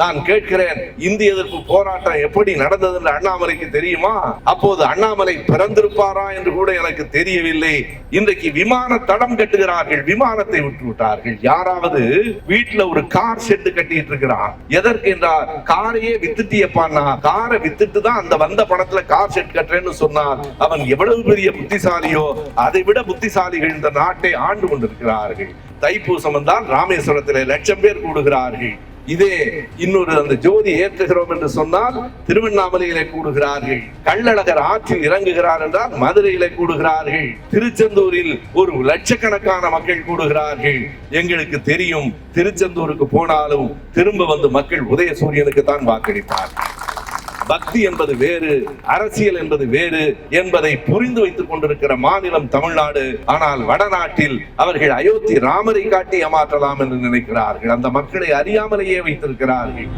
நான் கேட்கிறேன், இந்திய எதிர்ப்பு போராட்டம் எப்படி நடந்தது என்று அண்ணாமலைக்கு தெரியுமா? அப்போது அண்ணாமலை பிறந்திருப்பாரா என்று கூட எனக்கு தெரியவில்லை. இன்றைக்கு விமான தடம் கட்டுகிறார்கள், விமானத்தை விட்டு விட்டார்கள். யாராவது வீட்டுல ஒரு கார் ஷெட் கட்டிட்டு இருக்கிறான், எதற்கு என்றால் காரையே வித்துட்டியப்பான்னா, காரை வித்துட்டு தான் அந்த வந்த பணத்துல கார் ஷெட் கட்டுறேன்னு சொன்னால் அவன் எவ்வளவு பெரிய புத்திசாலியோ அதை விட புத்திசாலிகள் இந்த நாட்டை ஆண்டு கொண்டிருக்கிறார்கள். தைப்பூசம் வந்தால் ராமேஸ்வரத்திலே லட்சம் பேர் கூடுகிறார்கள். இதே இன்னொரு அந்த ஜோதி ஏற்றுகிறோம் என்று சொன்னால் திருவண்ணாமலையிலே கூடுகிறார்கள். கள்ளழகர் ஆற்றில் இறங்குகிறார் என்றால் மதுரையிலே கூடுகிறார்கள். திருச்செந்தூரில் ஒரு லட்சக்கணக்கான மக்கள் கூடுகிறார்கள். எங்களுக்கு தெரியும், திருச்செந்தூருக்கு போனாலும் திரும்ப வந்து மக்கள் உதயசூரியனுக்கு தான் வாக்களித்தார். பக்தி என்பது வேறு, அரசியல் என்பது வேறு என்பதை புரிந்து வைத்துக் கொண்டிருக்கிற மாநிலம் தமிழ்நாடு. ஆனால் வடநாட்டில் அவர்கள் அயோத்தி ராமரை காட்டி ஏமாற்றலாம் என்று நினைக்கிறார்கள். அந்த மக்களை அறியாமலேயே வைத்திருக்கிறார்கள்.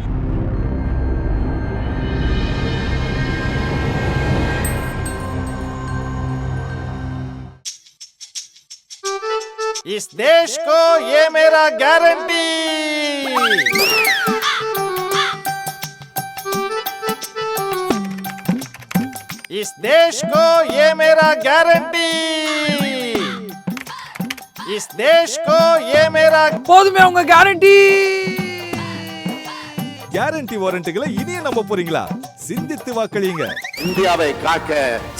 इस देश को ये मेरा गारंटी, इस देश को ये मेरा गारंटी, इस देश को ये मेरा போதுமே உங்க கேரண்டி. கேரண்டி வாரண்டிகளை இனியே நம்ப போறீங்களா? சிந்தித்து வாக்களியுங்க. இந்தியாவை காக்க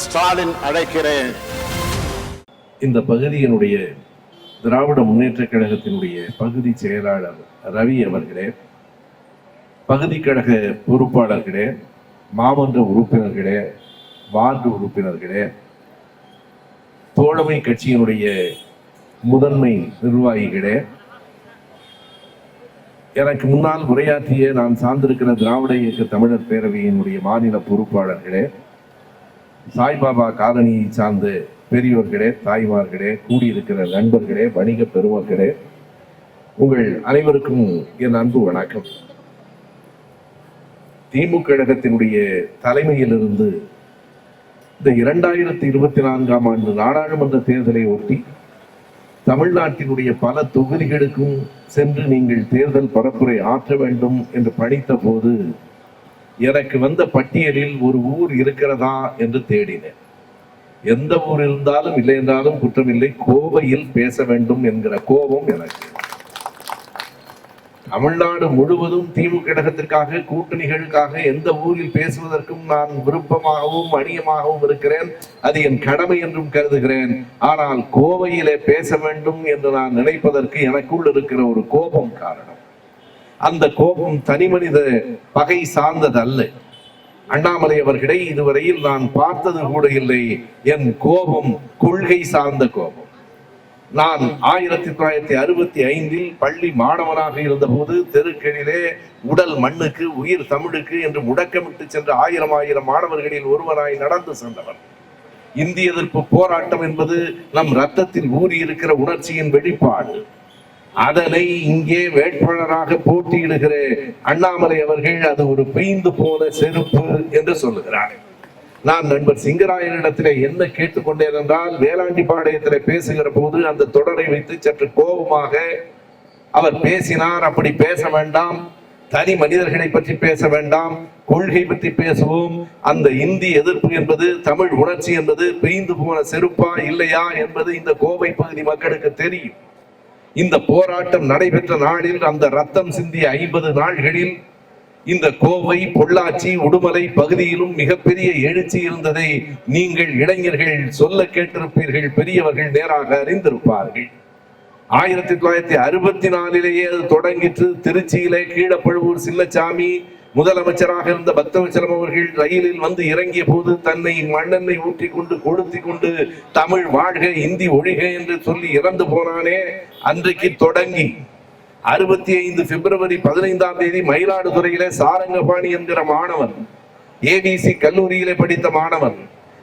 ஸ்டாலின் அழைக்கிறேன். இந்த பகுதியினுடைய திராவிட முன்னேற்ற கழகத்தினுடைய பகுதி செயலாளர் ரவி அவர்களே, பகுதி கழக பொறுப்பாளர்களே, மாமன்ற உறுப்பினர்களே, வார்டு உறுப்பினர்களே, தோழமை கட்சியினுடைய முதன்மை நிர்வாகிகளே, எனக்கு முன்னால் உரையாற்றிய நான் சார்ந்திருக்கிற திராவிட இயக்க தமிழர் பேரவையினுடைய மாநில பொறுப்பாளர்களே, சாய்பாபா காலனியை சார்ந்த பெரியோர்களே, தாய்மார்களே, கூடியிருக்கிற நண்பர்களே, வணிக பெருமக்களே, உங்கள் அனைவருக்கும் என் அன்பு வணக்கம். திமுக கழகத்தினுடைய தலைமையிலிருந்து இந்த 2024ஆம் ஆண்டு நாடாளுமன்ற தேர்தலை ஒட்டி தமிழ்நாட்டினுடைய பல தொகுதிகளுக்கும் சென்று நீங்கள் தேர்தல் பரப்புரை ஆற்ற வேண்டும் என்று பணித்த போது எனக்கு வந்த பட்டியலில் ஒரு ஊர் இருக்கிறதா என்று தேடினேன். எந்த ஊர் இருந்தாலும் இல்லை என்றாலும் குற்றமில்லை, கோவையில் பேச வேண்டும் என்கிற கோபம் எனக்கு. தமிழ்நாடு முழுவதும் திமுக கழகத்திற்காக, கூட்டணிகளுக்காக எந்த ஊரில் பேசுவதற்கும் நான் விருப்பமாகவும் அணியமாகவும் இருக்கிறேன். அது என் கடமை என்றும் கருதுகிறேன். ஆனால் கோவையிலே பேச வேண்டும் என்று நான் நினைப்பதற்கு எனக்குள் இருக்கிற ஒரு கோபம் காரணம். அந்த கோபம் தனி மனித பகை சார்ந்ததல்ல. அண்ணாமலை அவர்களை இதுவரையில் நான் பார்த்தது கூட இல்லை. என் கோபம் கொள்கை சார்ந்த கோபம். நான் 1965 பள்ளி மாணவனாக இருந்தபோது தெருக்களிலே உடல் மண்ணுக்கு, உயிர் தமிழுக்கு என்று முடக்கமிட்டு சென்ற ஆயிரம் மாணவர்களில் ஒருவராய் நடந்து சென்றவர். இந்திய எதிர்ப்பு போராட்டம் என்பது நம் ரத்தத்தில் ஊறி இருக்கிற உணர்ச்சியின் வெளிப்பாடு. அதனை இங்கே வேட்பாளராக போட்டியிடுகிற அண்ணாமலை அவர்கள் அது ஒரு பெய்ந்து போன செருப்பு என்று சொல்லுகிறார். நான் நண்பர் சிங்கராயனிடத்திலே என்ன கேட்டுக்கொண்டேன் என்றால், வேளாண்டி பாளையத்திலே பேசுகிற போது அந்த தொடரை வைத்து சற்று கோபமாக அவர் பேசினார். அப்படி பேச வேண்டாம், தனி மனிதர்களை பற்றி பேச வேண்டாம், கொள்கை பற்றி பேசுவோம். அந்த இந்திய எதிர்ப்பு என்பது, தமிழ் உணர்ச்சி என்பது பெய்ந்து போன செருப்பா இல்லையா என்பது இந்த கோவை பகுதி மக்களுக்கு தெரியும். இந்த போராட்டம் நடைபெற்ற நாளில், அந்த ரத்தம் சிந்திய 50 நாள்களில் இந்த கோவை, பொள்ளாச்சி, உடுமலை பகுதியிலும் மிகப்பெரிய எழுச்சி இருந்ததை நீங்கள் இளைஞர்கள் சொல்ல கேட்டிருப்பீர்கள், பெரியவர்கள் நேராக அறிந்திருப்பார்கள். 1964 அது தொடங்கிற்று. திருச்சியிலே கீழப்பழுவூர் சின்னசாமி முதலமைச்சராக இருந்த பக்தவச்சலம் அவர்கள் ரயிலில் வந்து இறங்கிய போது தன்னை மண்ணெண்ணை ஊற்றி கொண்டு கொளுத்தி கொண்டு தமிழ் வாழ்க, இந்தி ஒழிக என்று சொல்லி இறந்து போனானே, அன்றைக்கு தொடங்கி 65 பிப்ரவரி 15ஆம் தேதி மயிலாடுதுறையிலே சாரங்கபாணி என்கிற மாணவன், ஏபிசி கல்லூரியிலே படித்த மாணவன்,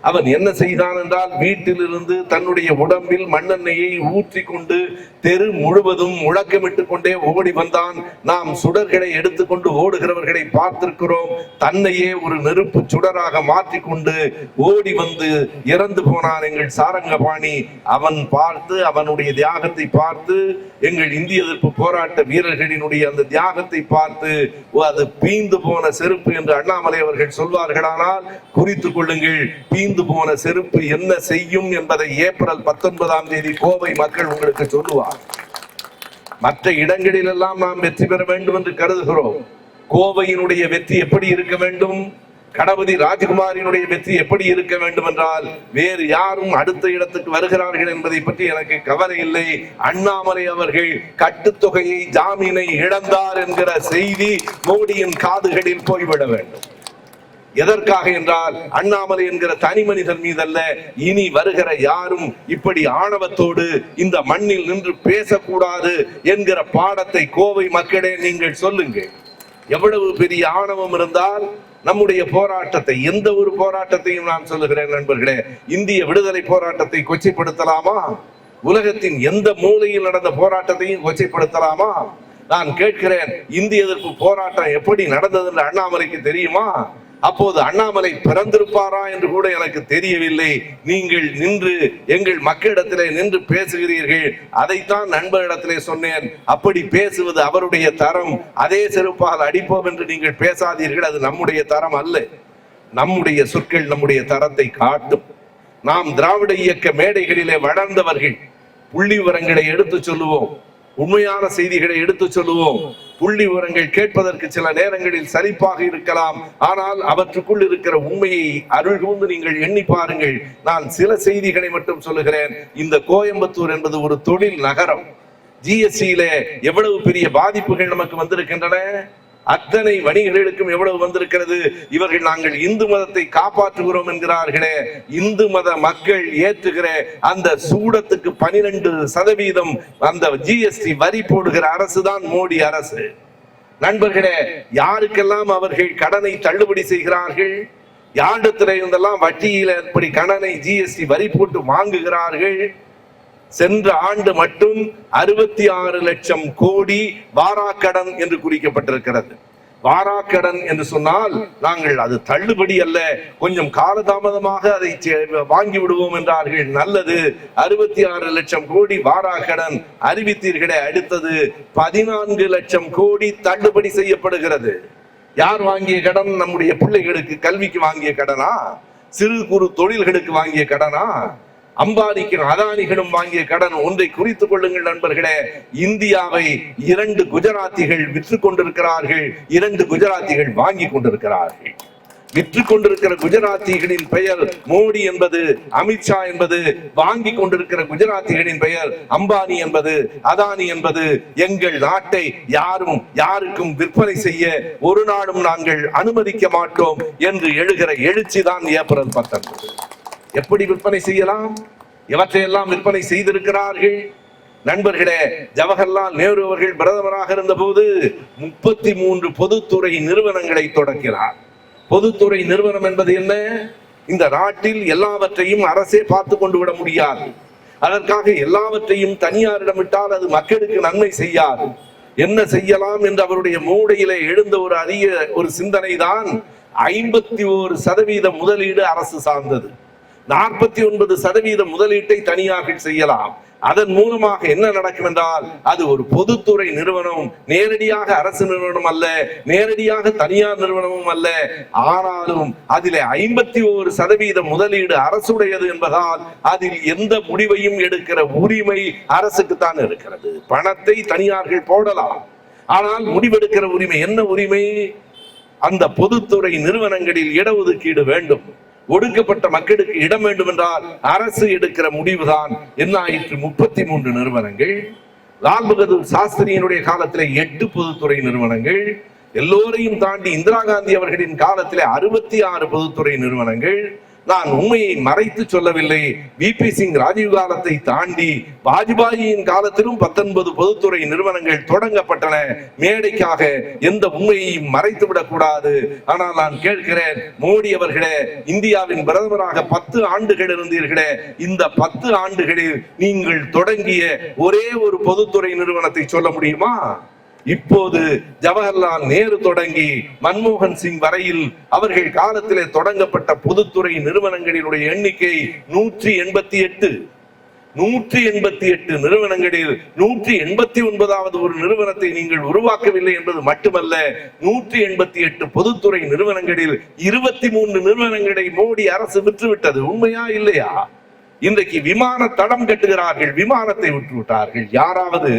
அவன் என்ன செய்தான் என்றால் வீட்டிலிருந்து தன்னுடைய உடம்பில் மண்ணெண்ணெயை ஊற்றி கொண்டு தெரு முழுவதும் முழக்கமிட்டுக் கொண்டே ஓடி வந்தான். நாம் சுடர்களை எடுத்துக்கொண்டு ஓடுகிறவர்களை பார்த்திருக்கிறோம். தன்னையே ஒரு நெருப்பு சுடராக மாற்றிக்கொண்டு ஓடி வந்து இறந்து போனான் எங்கள் சாரங்கபாணி. அவன் பார்த்து, அவனுடைய தியாகத்தை பார்த்து, எங்கள் இந்திய எதிர்ப்பு போராட்ட வீரர்களினுடைய அந்த தியாகத்தை பார்த்து அது பீந்து போன செருப்பு என்று அண்ணாமலை அவர்கள் சொல்வார்களானால் குறித்துக் கொள்ளுங்கள். பீந்து போன செருப்பு என்ன செய்யும் என்பதை ஏப்ரல் 19ஆம் தேதி கோவை மக்கள் உங்களுக்கு சொல்லுவார். மற்ற இடங்களில் எல்லாம் நாம் வெற்றி பெற வேண்டும் என்று கருதுகிறோம். கோவையினுடைய வெற்றி எப்படி இருக்க வேண்டும், கணபதி ராஜகுமாரினுடைய வெற்றி எப்படி இருக்க வேண்டும் என்றால் வேறு யாரும் அடுத்த இடத்துக்கு வருகிறார்கள் என்பதை பற்றி எனக்கு கவலை இல்லை. அண்ணாமலை அவர்கள் கட்டுத்தொகையை, ஜாமீனை இழந்தார் என்கிற செய்தி மோடியின் காதுகளில் போய்விட வேண்டும். எதற்காக என்றால் அண்ணாமலை என்கிற தனி மனிதன் மீதல்ல, இனி வருகிற யாரும் இப்படி ஆணவத்தோடு இந்த மண்ணில் நின்று பேசக்கூடாது என்கிற பாடத்தை கோவை மக்களே நீங்கள் சொல்லுங்கள். எவ்வளவு பெரிய ஆணவம் இருந்தால் நம்முடைய போராட்டத்தை, எந்த ஒரு போராட்டத்தையும் நான் சொல்லுகிறேன் நண்பர்களே, இந்திய விடுதலை போராட்டத்தை கொச்சைப்படுத்தலாமா? உலகத்தின் எந்த மூலையில் நடந்த போராட்டத்தையும் கொச்சைப்படுத்தலாமா? நான் கேட்கிறேன், இந்திய எதிர்ப்பு போராட்டம் எப்படி நடந்தது என்று அண்ணாமலைக்கு தெரியுமா? அப்போது அண்ணாமலை பிறந்திருப்பாரா என்று கூட எனக்கு தெரியவில்லை. நீங்கள் நின்று எங்கள் மக்களிடத்திலே நின்று பேசுகிறீர்கள். அதைத்தான் நண்பரிடத்திலே சொன்னேன். அப்படி பேசுவது அவருடைய தரம். அதே செருப்பால் அடிப்போம் என்று நீங்கள் பேசாதீர்கள். அது நம்முடைய தரம் அல்ல. நம்முடைய சொற்கள் நம்முடைய தரத்தை காட்டும். நாம் திராவிட இயக்க மேடைகளிலே வளர்ந்தவர்கள். புள்ளி விவரங்களை எடுத்து சொல்லுவோம், உண்மையான செய்திகளை எடுத்து சொல்லுவோம். புள்ளி விவரங்கள் கேட்பதற்கு சில நேரங்களில் சலிப்பாக இருக்கலாம், ஆனால் அவற்றுக்குள் இருக்கிற உண்மையை அருள் கூர்ந்து நீங்கள் எண்ணி பாருங்கள். நான் சில செய்திகளை மட்டும் சொல்லுகிறேன். இந்த கோயம்புத்தூர் என்பது ஒரு தொழில் நகரம். ஜிஎஸ்டியில எவ்வளவு பெரிய பாதிப்புகள் நமக்கு வந்திருக்கின்றன, அத்தனை வணிகர்களுக்கும் எவ்வளவு வந்திருக்கிறது. இவர்கள் நாங்கள் இந்து மதத்தை காப்பாற்றுகிறோம் என்கிறார்களே, இந்து மத மக்கள் ஏற்றுகிற அந்த சூடத்துக்கு 12% அந்த ஜிஎஸ்டி வரி போடுகிற அரசு தான் மோடி அரசு. நண்பர்களே, யாருக்கெல்லாம் அவர்கள் கடனை தள்ளுபடி செய்கிறார்கள், யாரிடத்தில இருந்தெல்லாம் வட்டியில இப்படி கடனை ஜிஎஸ்டி வரி போட்டு வாங்குகிறார்கள். சென்ற ஆண்டு மட்டும் 66 லட்சம் கோடி வாராக்கடன் என்று குறிக்கப்பட்டிருக்கிறது. வாராக்கடன் என்று சொன்னால் நாங்கள் அது தள்ளுபடி அல்ல, கொஞ்சம் காலதாமதமாக அதை வாங்கி விடுவோம் என்றார்கள். நல்லது, 66 லட்சம் கோடி வாராக்கடன் அறிவித்தீர்களே. அடுத்தது 14 லட்சம் கோடி தள்ளுபடி செய்யப்படுகிறது. யார் வாங்கிய கடன்? நம்முடைய பிள்ளைகளுக்கு கல்விக்கு வாங்கிய கடனா? சிறு குறு தொழில்களுக்கு வாங்கிய கடனா? அம்பானிக்கும் அதானிகளும் வாங்கிய கடன். ஒன்றை குறித்துக் கொள்ளுங்கள் நண்பர்களே, இந்தியாவை 2 குஜராத்திகள் விற்று கொண்டிருக்கிறார்கள், 2 குஜராத்திகள் வாங்கி கொண்டிருக்கிறார்கள். விற்று கொண்டிருக்கிற குஜராத்திகளின் பெயர் மோடி என்பது, அமித்ஷா என்பது. வாங்கி கொண்டிருக்கிற குஜராத்திகளின் பெயர் அம்பானி என்பது, அதானி என்பது. எங்கள் நாட்டை யாரும் யாருக்கும் விற்பனை செய்ய ஒரு நாளும் நாங்கள் அனுமதிக்க மாட்டோம் என்று எழுகிற எழுச்சி தான் ஏப்ரல் 19. எப்படி விற்பனை செய்யலாம்? எவற்றையெல்லாம் விற்பனை செய்திருக்கிறார்கள் நண்பர்களே. ஜவஹர்லால் நேரு அவர்கள் பிரதமராக இருந்த போது 33 பொதுத்துறை நிறுவனங்களை தொடங்கினார். பொதுத்துறை நிறுவனம் என்பது என்ன? இந்த நாட்டில் எல்லாவற்றையும் அரசே பார்த்து கொண்டு விட முடியாது. அதற்காக எல்லாவற்றையும் தனியாரிடம் விட்டால் அது மக்களுக்கு நன்மை செய்யாது. என்ன செய்யலாம் என்று அவருடைய மூளையிலே எழுந்த ஒரு அரிய ஒரு சிந்தனை தான் 51% முதலீடு அரசு சார்ந்தது. 49% முதலீட்டை தனியாக செய்யலாம். அதன் மூலமாக என்ன நடக்கும் என்றால் அது ஒரு பொதுத்துறை நிறுவனம், நேரடியாக அரசு நிறுவனம் அல்ல, நேரடியாக தனியார் நிறுவனமும் அல்ல. ஆனாலும் அதிலே 51% முதலீடு அரசுடையது என்பதால் அதில் எந்த முடிவையும் எடுக்கிற உரிமை அரசுக்கு தான் இருக்கிறது. பணத்தை தனியார்கள் போடலாம், ஆனால் முடிவெடுக்கிற உரிமை என்ன உரிமை? அந்த பொதுத்துறை நிறுவனங்களில் இடஒதுக்கீடு வேண்டும், ஒடுக்கப்பட்ட மக்களுக்கு இடம் வேண்டும் என்றால் அரசு எடுக்கிற முடிவுதான். என்ன ஆயிற்று? 33 நிறுவனங்கள். லால் பகதூர் சாஸ்திரியினுடைய காலத்திலே 8 பொதுத்துறை நிறுவனங்கள். எல்லோரையும் தாண்டி இந்திரா காந்தி அவர்களின் காலத்திலே 66 பொதுத்துறை நிறுவனங்கள். நான் உண்மையை மறைத்து சொல்லவில்லை. விபி சிங் ராஜீவ் காலத்தை தாண்டி வாஜ்பாயின் காலத்திலும் 19 பொதுத்துறை நிறுவனங்கள் தொடங்கப்பட்டன. மேடைக்காக எந்த உண்மையையும் மறைத்துவிடக் கூடாது. ஆனால் நான் கேட்கிறேன், மோடி அவர்களே, இந்தியாவின் பிரதமராக 10 ஆண்டுகள் இருந்தீர்களே, இந்த 10 ஆண்டுகளில் நீங்கள் தொடங்கிய ஒரே ஒரு பொதுத்துறை நிறுவனத்தை சொல்ல முடியுமா? இப்போது ஜவஹர்லால் நேரு தொடங்கி மன்மோகன் சிங் வரையில் அவர்கள் காலத்திலே தொடங்கப்பட்ட பொதுத்துறை நிறுவனங்களினுடைய எண்ணிக்கை 188. 188 நிறுவனங்களில் 189வது ஒரு நிறுவனத்தை நீங்கள் உருவாக்கவில்லை என்பது மட்டுமல்ல, 188 பொதுத்துறை நிறுவனங்களில் 23 நிறுவனங்களை மோடி அரசு விற்றுவிட்டது. உண்மையா இல்லையா? இன்றைக்கு விமான தடம் கட்டுகிறார்கள், விமானத்தை விட்டு விட்டார்கள். யாராவது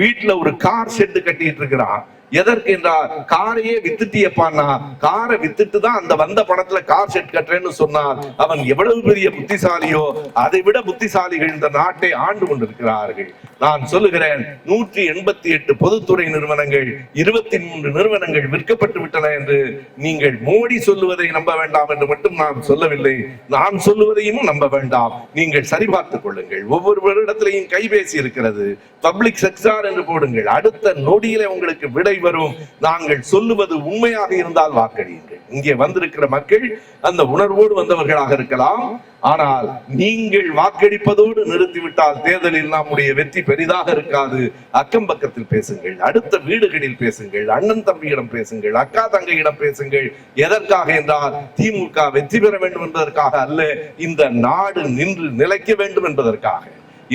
வீட்டுல ஒரு கார் ஷெட் கட்டிட்டு இருக்கிறான், எதற்கு என்றால் காரையே வித்துட்டியப்பான்னா, காரை வித்துட்டு தான் அந்த வந்த பணத்துல கார் ஷெட் கட்டுறேன்னு சொன்னால் அவன் எவ்வளவு பெரிய புத்திசாலியோ அதை விட புத்திசாலிகள் இந்த நாட்டை ஆண்டு கொண்டிருக்கிறார்கள். நான் சொல்லுகிறேன், 188 பொதுத்துறை நிறுவனங்கள், 23 நிறுவனங்கள் விற்கப்பட்டு விட்டன என்று நீங்கள் மோடி சொல்லுவதை நம்ப வேண்டாம் என்று மட்டும் நான் சொல்லவில்லை, நான் சொல்லுவதையும் நம்ப வேண்டாம். நீங்கள் சரிபார்த்துக் கொள்ளுங்கள். ஒவ்வொரு வருடத்திலையும் கைபேசி இருக்கிறது, பப்ளிக் செக்டார் என்று போடுங்கள், அடுத்த நொடியிலே உங்களுக்கு விடை வரும். நாங்கள் சொல்லுவது உண்மையாக இருந்தால் வாக்களியுங்கள். இங்கே வந்திருக்கிற மக்கள் அந்த உணர்வோடு வந்தவர்களாக இருக்கலாம். ஆனால் நீங்கள் வாக்களிப்பதோடு நிறுத்திவிட்டால் தேர்தலில் நம்முடைய வெற்றி பெரிதாக இருக்காது. அக்கம் பக்கத்தில் பேசுங்கள், அடுத்த வீடுகளில் பேசுங்கள், அண்ணன் தம்பியிடம் பேசுங்கள், அக்கா தங்கையிடம் பேசுங்கள். எதற்காக என்றால் திமுக வெற்றி பெற வேண்டும் என்பதற்காக அல்ல, இந்த நாடு நின்று நிலைக்க வேண்டும் என்பதற்காக.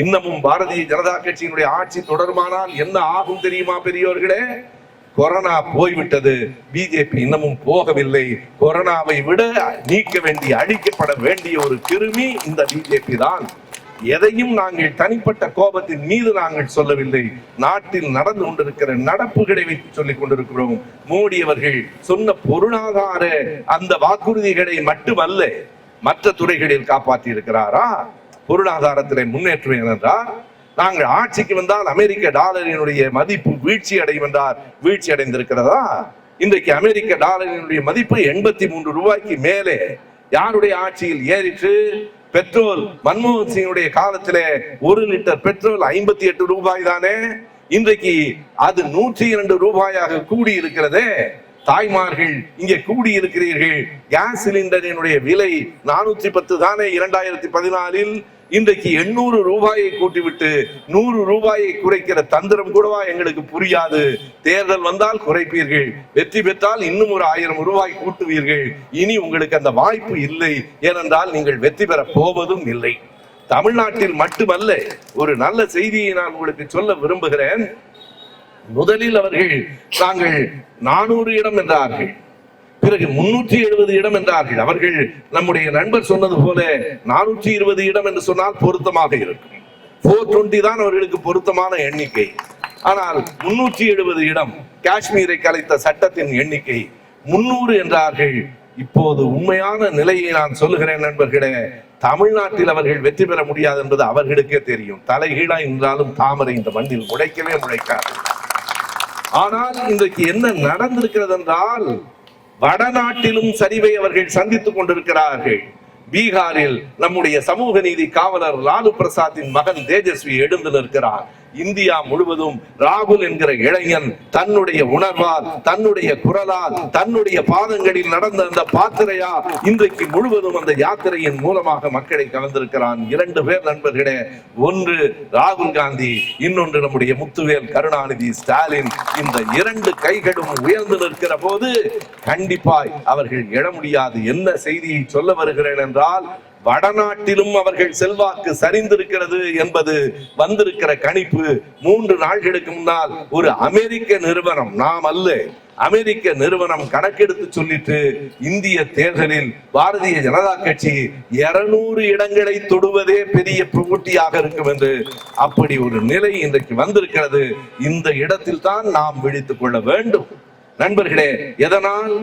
இன்னமும் பாரதிய ஜனதா கட்சியினுடைய ஆட்சி தொடருமானால் என்ன ஆகும் தெரியுமா பெரியோர்களே? கொரோனா போய்விட்டது, பிஜேபி இன்னமும் போகவில்லை. கொரோனாவை விட நீக்க வேண்டிய, அழிக்கப்பட வேண்டிய ஒரு கிருமி இந்த பிஜேபி தான். எதையும் நாங்கள் தனிப்பட்ட கோபத்தின் மீது நாங்கள் சொல்லவில்லை, நாட்டில் நடந்து கொண்டிருக்கிற நடப்புகளை வைத்து சொல்லிக் கொண்டிருக்கிறோம். மோடி அவர்கள் சொன்ன பொருளாதார அந்த வாக்குறுதிகளை மட்டுமல்ல, மற்ற துறைகளில் காப்பாற்றி இருக்கிறாரா? பொருளாதாரத்திலே முன்னேற்றம் என்றால், நாங்கள் ஆட்சிக்கு வந்தால் அமெரிக்க டாலரினுடைய மதிப்பு வீழ்ச்சி அடையும் என்றார், வீழ்ச்சி அடைந்திருக்கிறதா? இன்றைக்கு அமெரிக்க டாலரினுடைய மதிப்பு 83 ரூபாய்க்கு மேலே. யாருடைய ஆட்சியில் ஏறிற்று? பெட்ரோல் மன்மோகன் சிங்குடைய காலத்திலே 1 லிட்டர் பெட்ரோல் 58 ரூபாய் தானே. இன்றைக்கு அது 102 ரூபாயாக கூடி இருக்கிறதே. தாய்மார்கள் இங்கே கூடி இருக்கிறீர்கள். கேஸ் சிலிண்டரினுடைய விலை 410 தானே 2014. இன்றைக்கு 800 ரூபாயை கூட்டிவிட்டு 100 ரூபாயை குறைக்கிற தந்திரம் கூடவா எங்களுக்கு புரியாது? தேர்தல் வந்தால் குறைப்பீர்கள், வெற்றி பெற்றால் இன்னும் ஒரு 1000 ரூபாய் கூட்டுவீர்கள். இனி உங்களுக்கு அந்த வாய்ப்பு இல்லை, ஏனென்றால் நீங்கள் வெற்றி பெற போவதும் இல்லை. தமிழ்நாட்டில் மட்டுமல்ல, ஒரு நல்ல செய்தியை நான் உங்களுக்கு சொல்ல விரும்புகிறேன். முதலில் அவர்கள் நாங்கள் 400 இடம் என்றார்கள், பிறகு 370 இடம் என்றார்கள். அவர்கள் நம்முடைய நண்பர் சொன்னது போல 420 இடம் என்று சொன்னால் பொருத்தமாக இருக்கும். 420 தான் அவர்களுக்கு பொருத்தமான எண்ணிக்கை. ஆனால் 370 இடம், காஷ்மீரை கலைத்த சட்டத்தின் எண்ணிக்கை 300 என்றார்கள். இப்போது உண்மையான நிலையை நான் சொல்லுகிறேன் நண்பர்களே, தமிழ்நாட்டில் அவர்கள் வெற்றி பெற முடியாது என்பது அவர்களுக்கே தெரியும். தலைகீழா என்றாலும் தாமரை இந்த மண்ணில் முளைக்கவே முளைக்காது. ஆனால் இன்றைக்கு என்ன நடந்திருக்கிறது என்றால், வடநாட்டிலும் சரிவை அவர்கள் சந்தித்துக் கொண்டிருக்கிறார்கள். பீகாரில் நம்முடைய சமூக நீதி காவலர் லாலு பிரசாத்தின் மகன் தேஜஸ்வி எழுந்து நிற்கிறார். இந்தியா முழுவதும் ராகுல் என்கிற இளைஞன் தன்னுடைய உணர்வால், தன்னுடைய குரலால், தன்னுடைய பாதங்களில் நடந்த அந்த பாத்திரையா இன்றைக்கு முழுவதும் அந்த யாத்திரையின் மூலமாக மக்களை கலந்திருக்கிறான். 2 பேர் நண்பர்களே, ஒன்று ராகுல் காந்தி, இன்னொன்று நம்முடைய முத்துவேல் கருணாநிதி ஸ்டாலின். இந்த 2 கைகளும் உயர்ந்து நிற்கிற போது கண்டிப்பாய் அவர்கள் எழ முடியாது. என்ன செய்தியை சொல்ல வருகிறேன் என்றால், வடநாட்டிலும் அவர்கள் செல்வாக்கு சரிந்திருக்கிறது என்பது வந்திருக்கிற கணிப்பு. 3 நாட்களுக்கு முன்னால் ஒரு அமெரிக்க நிறுவனம், நாம் அல்ல, அமெரிக்க நிறுவனம் கணக்கெடுத்து சொல்லிட்டு இந்திய தேர்தலில் பாரதிய ஜனதா கட்சி 200 இடங்களை தொடுவதே பெரிய போட்டியாக இருக்கும் என்று. அப்படி ஒரு நிலை இன்றைக்கு வந்திருக்கிறது. இந்த இடத்தில் தான் நாம் விழித்துக் கொள்ள வேண்டும் நண்பர்களே. எதனால்?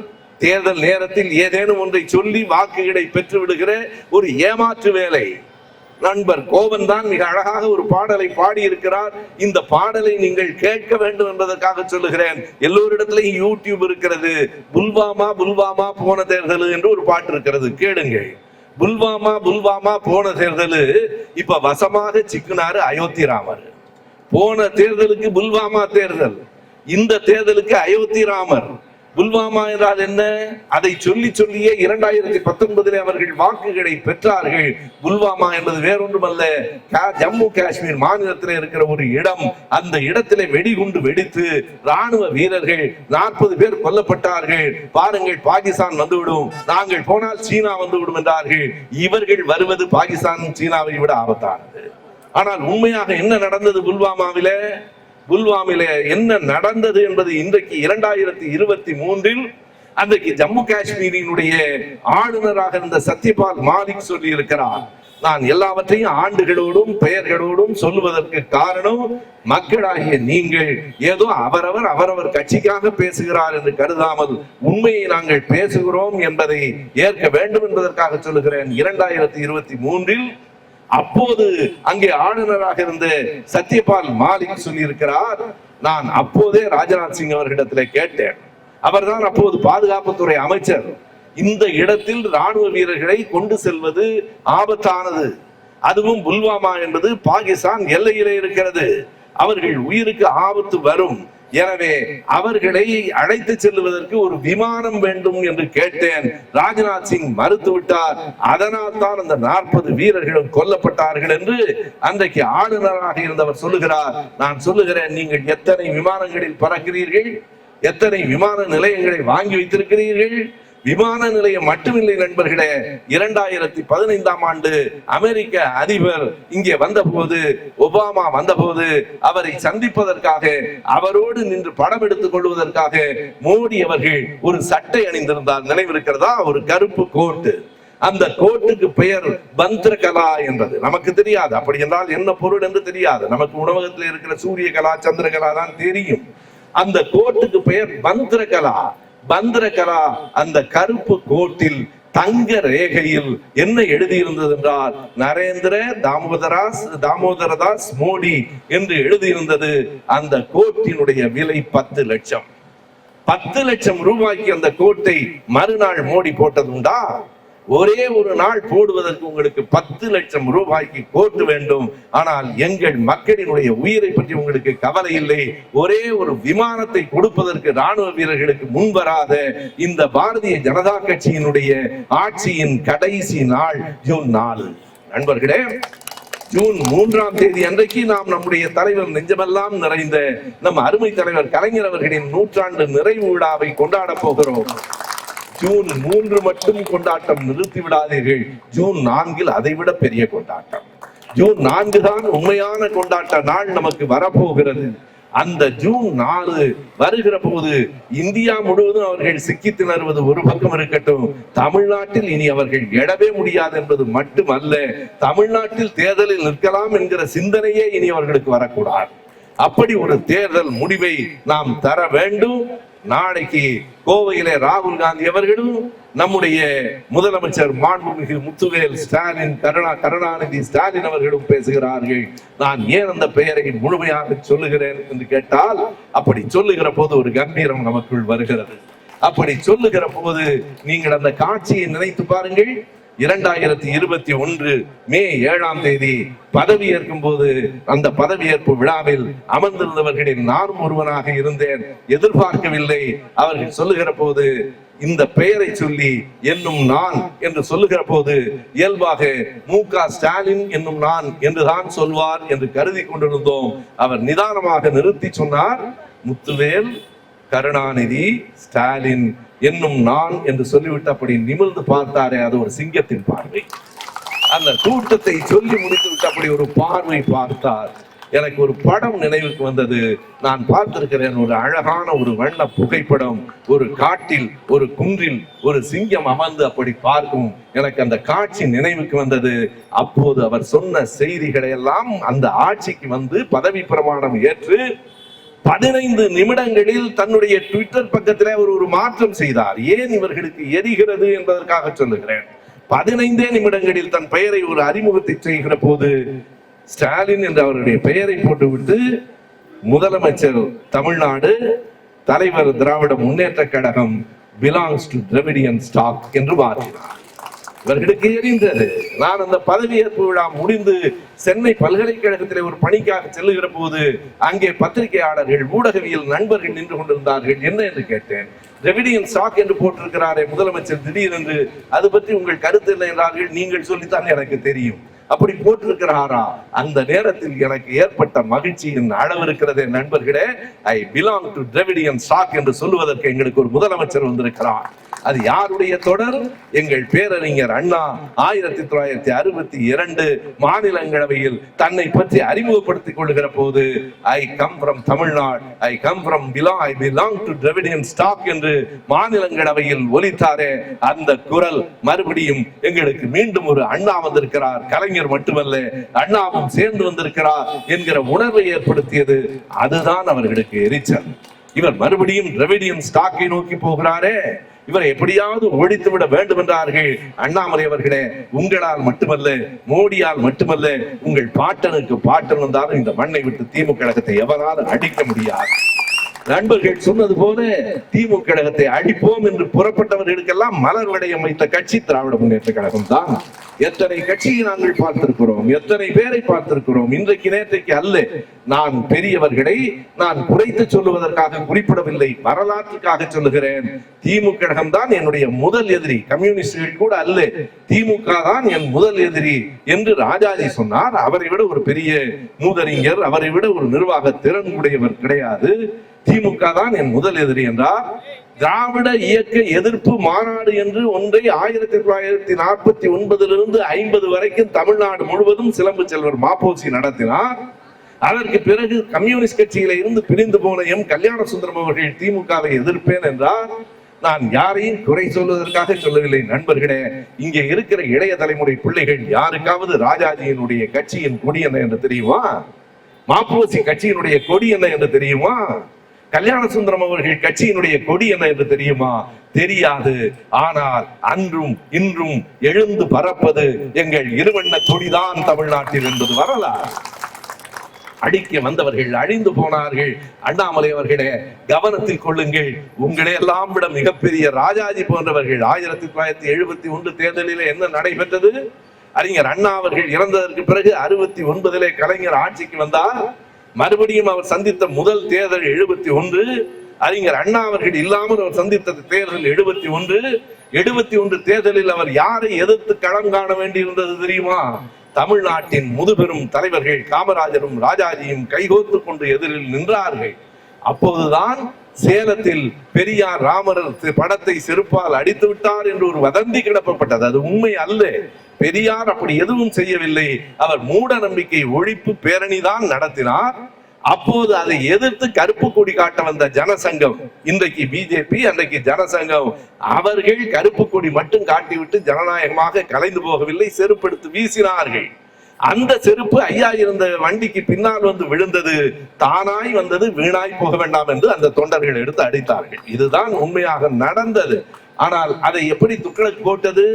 தேர்தல் நேரத்தில் ஏதேனும் ஒன்றை சொல்லி வாக்குகளை பெற்று விடுகிற ஒரு ஏமாற்று வேலை. நண்பர் கோவன் தான் மிக அழகாக ஒரு பாடலை பாடி இருக்கிறார். இந்த பாடலை நீங்கள் கேட்க வேண்டும் என்பதற்காக சொல்லுகிறேன். எல்லோரிடத்திலையும் யூடியூப் இருக்கிறது. புல்வாமா புல்வாமா போன தேர்தல் என்று ஒரு பாட்டு இருக்கிறது, கேளுங்கள். புல்வாமா புல்வாமா போன தேர்தல் இப்ப வசமாக சிக்கினாரு அயோத்தி ராமர். போன தேர்தலுக்கு புல்வாமா தேர்தல், இந்த தேர்தலுக்கு அயோத்தி ராமர். புல்வாமா என்றால் என்ன? அதை சொல்லி சொல்லியே 2019 அவர்கள் வாக்குகளை பெற்றார்கள். புல்வாமா என்பது வேறொன்றுமல்ல, ஜம்மு காஷ்மீர் மாநிலத்தில் இருக்கிற ஒரு இடம். அந்த இடத்திலே வெடிகுண்டு வெடித்து ராணுவ வீரர்கள் 40 பேர் கொல்லப்பட்டார்கள். பாருங்கள், பாகிஸ்தான் வந்துவிடும், நாங்கள் போனால் சீனா வந்துவிடும் என்றார்கள். இவர்கள் வருவது பாகிஸ்தான் சீனாவை விட ஆபத்தானது. ஆனால் உண்மையாக என்ன நடந்தது புல்வாமாவிலே? புல்வாமிலே என்ன நடந்தது என்பது இன்றைக்கு 2023 அன்றைக்கு ஜம்மு காஷ்மீரினுடைய ஆளுநராக இருந்த சத்யபால் மாலிக் சொல்லி இருக்கிறார். நான் எல்லாவற்றையும் ஆண்டுகளோடும் பெயர்களோடும் சொல்லுவதற்கு காரணம், மக்களாகிய நீங்கள் ஏதோ அவரவர் கட்சிக்காக பேசுகிறார் என்று கருதாமல் உண்மையை நாங்கள் பேசுகிறோம் என்பதை ஏற்க வேண்டும் என்பதற்காக சொல்லுகிறேன். 2023 அப்போது அங்கே ஆளுநராக இருந்த சத்யபால் மாலிக் சொல்லி இருக்கிறார். நான் அப்போதே ராஜ்நாத் சிங் அவர்களிடத்தில் கேட்டேன். அவர்தான் அப்போது பாதுகாப்புத்துறை அமைச்சர். இந்த இடத்தில் ராணுவ வீரர்களை கொண்டு செல்வது ஆபத்தானது, அதுவும் புல்வாமா என்பது பாகிஸ்தான் எல்லையிலே இருக்கிறது, அவர்கள் உயிருக்கு ஆபத்து வரும், எனவே அவர்களை அழைத்து செல்வதற்கு ஒரு விமானம் வேண்டும் என்று கேட்டேன். ராஜ்நாத் சிங் மறுத்துவிட்டார். அதனால் தான் அந்த 40 வீரர்களும் கொல்லப்பட்டார்கள் என்று அன்றைக்கு ஆளுநராக இருந்தவர் சொல்லுகிறார். நான் சொல்லுகிறேன், நீங்கள் எத்தனை விமானங்களில் பறக்கிறீர்கள்? எத்தனை விமான நிலையங்களை வாங்கி வைத்திருக்கிறீர்கள்? விமான நிலையம் மட்டுமில்லை நண்பர்களே, 2015 ஆண்டு அமெரிக்க அதிபர் இங்கே வந்தபோது, ஒபாமா வந்தபோது அவரை சந்திப்பதற்காக, அவரோடு நின்று படம் எடுத்துக் கொள்வதற்காக மோடி அவர்கள் ஒரு சட்டை அணிந்திருந்தார், நினைவிருக்கிறதா? ஒரு கருப்பு கோட்டு. அந்த கோட்டுக்கு பெயர் பந்திரகலா என்பது நமக்கு தெரியாது. அப்படி என்றால் என்ன பொருள் என்று தெரியாது. நமக்கு உணவகத்தில் இருக்கிற சூரியகலா சந்திரகலா தான் தெரியும். அந்த கோட்டுக்கு பெயர் பந்திரகலா. பந்திரகலா அந்த கருப்பு கோட்டில் தங்க ரேகையில் என்ன எழுதியிருந்தது என்றால், நரேந்திர தாமோதரதாஸ் மோடி என்று எழுதியிருந்தது. அந்த கோட்டினுடைய விலை 10 லட்சம். 10 லட்சம் ரூபாய்க்கு அந்த கோட்டை மறுநாள் மோடி போட்டதுண்டா? ஒரே ஒரு நாள் போடுவதற்கு உங்களுக்கு 10 லட்சம் ரூபாய்க்கு கோட்டு வேண்டும். ஆனால் எங்கள் மக்களினுடைய உயிரை பற்றி உங்களுக்கு கவலை இல்லை. ஒரே ஒரு விமானத்தை கொடுப்பதற்கு ராணுவ வீரர்களுக்கு முன்வராத இந்த பாரதிய ஜனதா கட்சியினுடைய ஆட்சியின் கடைசி நாள் ஜூன் 4. நண்பர்களே, ஜூன் 3ஆம் தேதி அன்றைக்கு நாம் நம்முடைய தலைவர், நெஞ்சமெல்லாம் நிறைந்த நம் அருமை தலைவர் கலைஞர் அவர்களின் 100ஆண்டு நிறைவு விழாவை கொண்டாட போகிறோம். ஜூன் 3 மட்டும் கொண்டாட்டம் நிறுத்தி விடாதீர்கள். ஜூன் 4 அதைவிட பெரிய கொண்டாட்டம். ஜூன் 4 தான் உண்மையான கொண்டாட்ட நாள் நமக்கு வரப்போகிறது. அந்த ஜூன் 4 வருகிற போது இந்தியா முழுவதும் அவர்கள் சிக்கி திணறுவது ஒரு பக்கம் இருக்கட்டும், தமிழ்நாட்டில் இனி அவர்கள் எழவே முடியாது என்பது மட்டுமல்ல, தமிழ்நாட்டில் தேர்தலில் நிற்கலாம் என்கிற சிந்தனையே இனி அவர்களுக்கு வரக்கூடாது. அப்படி ஒரு தேர்தல் முடிவை நாம் தர வேண்டும். நாளைக்கு கோவையிலே ராகுல் காந்தி அவர்களும் நம்முடைய முதலமைச்சர் மாண்புமிகு முத்துவேல் ஸ்டாலின், கருணாநிதி ஸ்டாலின் அவர்களும் பேசுகிறார்கள். நான் ஏன் அந்த பெயரை முழுமையாக சொல்லுகிறேன் என்று கேட்டால், அப்படி சொல்லுகிற போது ஒரு கம்பீரம் நமக்குள் வருகிறது. அப்படி சொல்லுகிற போது நீங்கள் அந்த காட்சியை நினைத்து பாருங்கள். 2021 மே 7ஆம் தேதி பதவியேற்கும் போது அந்த பதவியேற்பு விழாவில் அமர்ந்திருந்தவர்களில் நானும் ஒருவனாக இருந்தேன். எதிர்பார்க்கவில்லை. அவர்கள் சொல்லுகிற போது இந்த பெயரை சொல்லி என்னும் நான் என்று சொல்லுகிற போது இயல்பாக மு.க. ஸ்டாலின் என்னும் நான் என்றுதான் சொல்வார் என்று கருதி கொண்டிருந்தோம். அவர் நிதானமாக நிறுத்தி சொன்னார், முத்துவேல், கருணாநிதி, ஸ்டாலின் என்னும் நான் என்று சொல்லிவிட்டு அப்படி நிமிர்ந்து பார்த்தாரே, அது ஒரு சிங்கத்தின் பார்வை. அந்த கூட்டத்தை சொல்லி முடித்து விட்டு அப்படி ஒரு பார்வை பார்த்தார். எனக்கு ஒரு படம் நினைவுக்கு வந்தது. நான் பார்த்திருக்கிறேன் ஒரு அழகான ஒரு வண்ண புகைப்படம். ஒரு காட்டில், ஒரு குன்றில் ஒரு சிங்கம் அமர்ந்து அப்படி பார்க்கும். எனக்கு அந்த காட்சி நினைவுக்கு வந்தது. அப்போது அவர் சொன்ன செய்திகளை எல்லாம் அந்த ஆட்சிக்கு வந்து பதவி பிரமாணம் ஏற்று 15 நிமிடங்களில் தன்னுடைய ட்விட்டர் பக்கத்திலே ஒரு மாற்றம் செய்தார். ஏன் இவர்களுக்கு எரிகிறது என்பதற்காக சொல்லுகிறேன். 15 நிமிடங்களில் தன் பெயரை ஒரு அறிமுகத்தை செய்கிற போது ஸ்டாலின் என்ற அவருடைய பெயரை போட்டுவிட்டு முதலமைச்சர் தமிழ்நாடு, தலைவர் Dravida Munnetra Kazhagam, belongs to Dravidian stock என்று மாற்றினார். இவர்களுக்கு எரிந்தது. நான் அந்த பதவியேற்பு விழா முடிந்து சென்னை பல்கலைக்கழகத்திலே ஒரு பணிக்காக செல்லுகிற போது அங்கே பத்திரிகையாளர்கள், ஊடகவியல் நண்பர்கள் நின்று கொண்டிருந்தார்கள். என்ன என்று கேட்டேன். டிவிடெண்ட் ஸ்டாக் என்று போட்டிருக்கிறாரே முதலமைச்சர் திடீரென்று, அது பற்றி உங்கள் கருத்து இல்லை என்றார்கள். நீங்கள் சொல்லித்தான் எனக்கு தெரியும். அப்படி போட்டிருக்கிறாரா? அந்த நேரத்தில் எனக்கு ஏற்பட்ட மகிழ்ச்சியின் அளவு இருக்கிறதே நண்பர்களே. I belong to dividend stock என்று சொல்லுவதற்கு எங்களுக்கு ஒரு முதலமைச்சர் வந்திருக்கிறார். அது யாருடைய தொடர்? எங்கள் பேரறிஞர் அண்ணா 1962 மாநிலங்களவையில் தன்னை பற்றி அறிமுகப்படுத்திக் கொள்ளுகிற போது I come from Tamil Nadu, I come from I belong to dividend stock என்று மாநிலங்களவையில் ஒலித்தாரே, அந்த குரல் மறுபடியும் எங்களுக்கு மீண்டும் ஒரு அண்ணா வந்திருக்கிறார், கலைஞர் மட்டுமல்ல அண்ணாவும் சேர்ந்து வந்திருக்கிறார் என்கிற உணர்வை ஏற்படுத்தியது. அதுதான் அவர்களுக்கு எரிச்சல். இவர் மறுபடியும் டிவிடெண்ட் ஸ்டாக்கை நோக்கி போகிறாரே, இவரை எப்படியாவது ஒழித்து விட வேண்டும் என்றார்கள். அண்ணாமலை அவர்களே, உங்களால் மட்டுமல்ல, மோடியால் மட்டுமல்ல, உங்கள் பாட்டனுக்கு பாட்டன் வந்தாலும் இந்த மண்ணை விட்டு திமுக கழகத்தை எவராலும் அடிக்க முடியாது. நண்பர்கள் சொன்னது போல திமுக கழகத்தை அடிப்போம் என்று புறப்பட்டவர்களுக்கெல்லாம் மலர் வளையம் வைத்த கட்சி திராவிட முன்னேற்ற கழகம் தான். எத்தனை கட்சியை நாங்கள் பார்த்திருக்கிறோம், எத்தனை பேரை பார்த்திருக்கிறோம். இன்றைக்கு நேற்றைக்கு அல்ல. நான் பெரியவர்களை நான் குறைத்து சொல்லுவதற்காக குறிப்பிடவில்லை, வரலாற்றுக்காக சொல்லுகிறேன். திமுக கழகம் தான் என்னுடைய முதல் எதிரி, கம்யூனிஸ்டுகள் கூட அல்ல, திமுக தான் என் முதல் எதிரி என்று ராஜாஜி சொன்னார். அவரை விட ஒரு பெரிய மூதறிஞர், அவரை விட ஒரு நிர்வாக திறன் உடையவர் கிடையாது. திமுக தான் என் முதல் எதிரி என்றார். திராவிட இயக்க எதிர்ப்பு மாநாடு என்று ஒன்றை 1949 50 வரைக்கும் தமிழ்நாடு முழுவதும் சிலம்பு செல்வர் மாப்போசி நடத்தினார். அதற்கு பிறகு கம்யூனிஸ்ட் கட்சியில இருந்து பிரிந்து போன எம் கல்யாண சுந்தரம் அவர்கள் திமுகவை எதிர்ப்பேன் என்றார். நான் யாரையும் குறை சொல்வதற்காக சொல்லவில்லை நண்பர்களே. இங்கே இருக்கிற இளைய தலைமுறை பிள்ளைகள் யாருக்காவது ராஜாஜியினுடைய கட்சியின் கொடி என்ன என்று தெரியுமா? மாப்போசி கட்சியினுடைய கொடி என்ன என்று தெரியுமா? கல்யாண சுந்தரம் அவர்கள் கட்சியினுடைய கொடி என்ன என்று தெரியுமா? தெரியாது. ஆனால் அன்றும் இன்றும் எழுந்து பறப்பது எங்கள் இருவண்ண கொடிதான் தமிழ்நாட்டில் என்பது வரலாறு. அடிக்க வந்தவர்கள் அழிந்து போனார்கள். அண்ணாமலை அவர்களே, கவனத்தில் கொள்ளுங்கள். உங்களே எல்லாம் விட மிகப்பெரிய ராஜாஜி போன்றவர்கள் 1971 தேர்தலில் என்ன நடைபெற்றது? அறிஞர் அண்ணா அவர்கள் இறந்ததற்கு பிறகு 69 கலைஞர் ஆட்சிக்கு வந்தார். மறுபடியும் அவர் சந்தித்த முதல் தேர்தல் 71. அறிஞர் அண்ணா அவர்கள் இல்லாமல் அவர் சந்தித்த தேர்தல் 71 தேர்தலில் அவர் யாரை எதிர்த்து களம் காண வேண்டியிருந்தது தெரியுமா? தமிழ்நாட்டின் முதுபெரும் தலைவர்கள் காமராஜரும் ராஜாஜியும் கைகோத்து கொண்டு எதிரில் நின்றார்கள். அப்போதுதான் சேலத்தில் பெரியார் ராமர் படத்தை செருப்பால் அடித்து விட்டார் என்று ஒரு வதந்தி கிளப்பப்பட்டது. அது உண்மை அல்ல. பெரியார் அப்படி எதுவும் செய்யவில்லை. அவர் மூட நம்பிக்கை ஒழிப்பு பேரணிதான் நடத்தினார். அப்போது அதை எதிர்த்து கருப்பு கொடி காட்ட வந்த ஜனசங்கம், இன்றைக்கு பிஜேபி, அன்றைக்கு ஜனசங்கம், அவர்கள் கருப்பு கொடி மட்டும் காட்டிவிட்டு ஜனநாயகமாக கலைந்து போகவில்லை, செருப்படுத்து வீசினார்கள். அந்த செருப்பு ஐயா இருந்த வண்டிக்கு பின்னால் வந்து விழுந்தது. தானாய் வந்தது, வீணாய் போக வேண்டாம் என்று அந்த தொண்டர்கள் எடுத்து அடித்தார்கள். இதுதான் உண்மையாக நடந்தது. ஆனால் அதை எப்படி துக்ளக் போட்டது?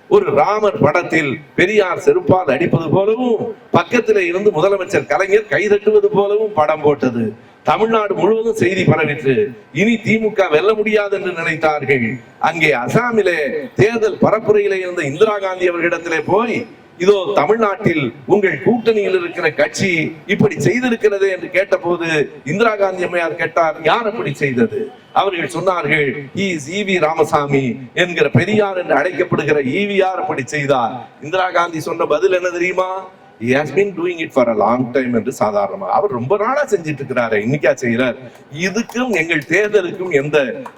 ஒரு ராமர் படத்தில் பெரியார் செருப்பால் அடிப்பது போலவும் பக்கத்திலே இருந்து முதலமைச்சர் கலைஞர் கைதட்டுவது போலவும் படம் போட்டது. தமிழ்நாடு முழுவதும் செய்தி பரவிற்று. இனி திமுக வெல்ல முடியாது என்று நினைத்தார்கள். அங்கே அசாமிலே தேர்தல் பரப்புரையிலே இருந்த இந்திரா காந்தி அவர்களிடத்திலே போய், இதோ தமிழ்நாட்டில் உங்கள் கூட்டணியில் இருக்கிற கட்சி இப்படி செய்திருக்கிறது என்று கேட்டபோது இந்திரா காந்தி அம்மையார் கேட்டார், யார் அப்படி செய்தது? அவர்கள் சொன்னார்கள், ஈவி ராமசாமி என்கிற பெரியார் என்று அழைக்கப்படுகிற ஈவியார் அப்படி செய்தார். இந்திரா காந்தி சொன்ன பதில் என்ன தெரியுமா? He has been doing it for a long time என்று சாதாரணமா, அவர் ரொம்ப நாளா செஞ்சிட்டு இருக்கிறாரு, இன்னைக்கா செய்யறார், இதுக்கும் எங்கள் தேர்தலுக்கும் எந்த